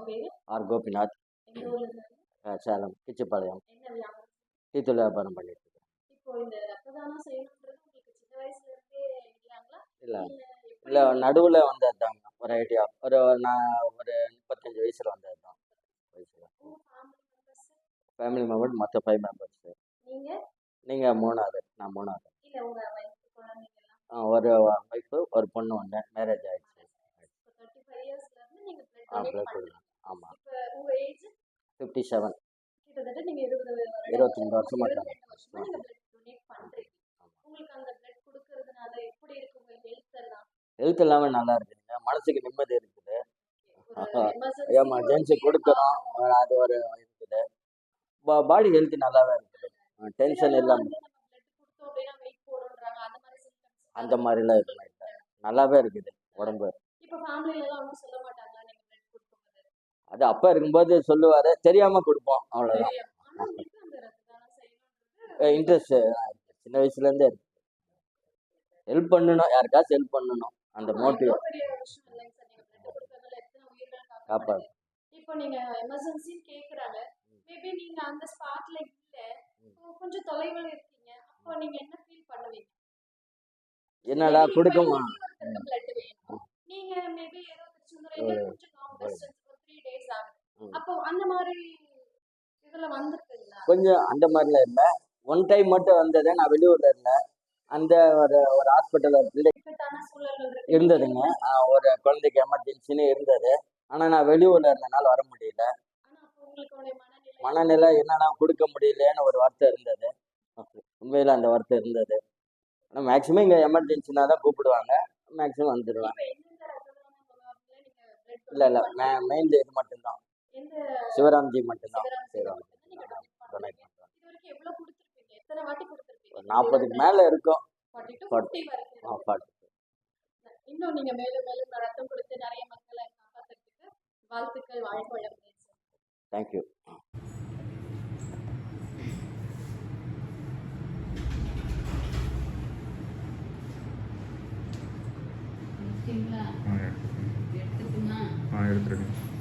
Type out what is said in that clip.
பேரு? ஆர் கோபிநாத். எந்த ஊர்ல இருந்து? சேலம் கிச்சிப்பாளையம். என்ன வியாபாரம்? டீத்தூள் வியாபாரம் பண்ணிட்டு இருக்கேன். இப்போ இந்த ரத்த தானம் செய்யணும்ன்றது உங்களுக்கு சின்ன வயசுல இருந்தே இல்லைங்களா? இல்லை எப்படி இல்லை நடுவில் வந்தது தாங்க. ஒரு ஐடியா நான் ஒரு 35 வயசில் வந்தது தான். உங்க ஃபேமிலி மெம்பர்ஸ்? ஃபேமிலி மெம்பர் மற்ற 5 மெம்பர்ஸு. நீங்க? நீங்கள் 3வது, நான் 3வது. இல்ல உங்க வைஃப் குழந்தைங்க எல்லாம்? ஒரு ஒய்ஃபு ஒரு பொண்ணு ஒன்று மேரேஜ் ஆகிடுச்சு. இப்போ 35 இயர்ஸ்ல இருந்து நீங்க பிளட் பிளட் டொனேட் கொடுக்குறேன். பண்றீங்க. ஆமாம். இப்போ உங்க ஏஜ்? 57. கிட்டத்தட்ட நீங்க 22 வருஷமா 22 வருஷமா நீங்க பிளட் டொனேட் பண்றீங்க. ஆமாம். உங்களுக்கு அந்த பிளட் கொடுக்கறதுனால எப்படி இருக்கு உங்க ஹெல்த் எல்லாம்? ஹெல்த் எல்லாமே நல்லா இருக்குதுங்க. மனசுக்கு நிம்மதி இருக்குது. ஒரு எமர்ஜென்சி கொடுக்குறோம், அது ஒரு இருக்குது. பாடி ஹெல்த் நல்லாவே இருக்குது. டென்ஷன் இல்லாமல் அந்த மாதிரிலாம் எதுவும் இல்லை. நல்லாவே இருக்குது உடம்பு. அது அப்பா இருக்கும்போது சொல்லுவார், தெரியாமல் கொடுப்போம், அவ்வளோதான். இன்ட்ரெஸ்ட் சின்ன வயசுலேருந்தே இருக்கு. ஹெல்ப் பண்ணணும், யாருக்காச்சும் ஹெல்ப் பண்ணணும், அந்த மோட்டிவ் காப்பாடு. இப்போ நீங்க எமர்ஜென்சி கேக்குறாங்க, மேபி நீங்க அந்த ஸ்பாட்ல இல்ல, கொஞ்சம் தொலைவில் இருக்கீங்க, அப்போ நீங்க என்ன ஃபீல் பண்ணுவீங்க? என்னடா கொடுக்குமா? நீங்க மேபி ஏதோ திருச்செந்தூர்ல கொஞ்சம் லாங் டிஸ்டன்ஸ், ஒரு 3 டேஸ் ஆகுது, அப்போ அந்த மாதிரி இதுல வந்துருக்குங்களா? கொஞ்சம் அந்த மாதிரிலாம் இல்லை. ஒன் டைம் மட்டும் வந்தது. நான் வெளியூர்ல இருந்தேன். அந்த ஒரு ஹாஸ்பிட்டல் பிள்ளை இருந்ததுங்க. ஒரு குழந்தைக்கு எமர்ஜென்சின்னு இருந்தது. ஆனால் நான் வெளியூர்ல இருந்தனால வர முடியல. மனநிலை என்னன்னா கொடுக்க முடியலன்னு ஒரு வருத்தம் இருந்தது. உண்மையில் அந்த வருத்தம் இருந்தது. ஆனால் மேக்ஸிமம் இங்கே எமர்ஜென்சினா தான் கூப்பிடுவாங்க, மேக்ஸிமம் வந்துடுவாங்க. இல்லை இல்லை மெயின் இது மட்டும்தான், சிவராம்ஜி மட்டும்தான் செய்வாங்க. 40க்கு மேலே இருக்கும். 40. இன்னும் நீங்க மேலும் மேலும் ரத்தம் கொடுத்து நிறைய மக்களை காப்பாற்றுறதுக்கு வாழ்த்துக்கள். வாழ்க வளமுடன். தேங்க்யூ. எடுத்துருக்கேன்.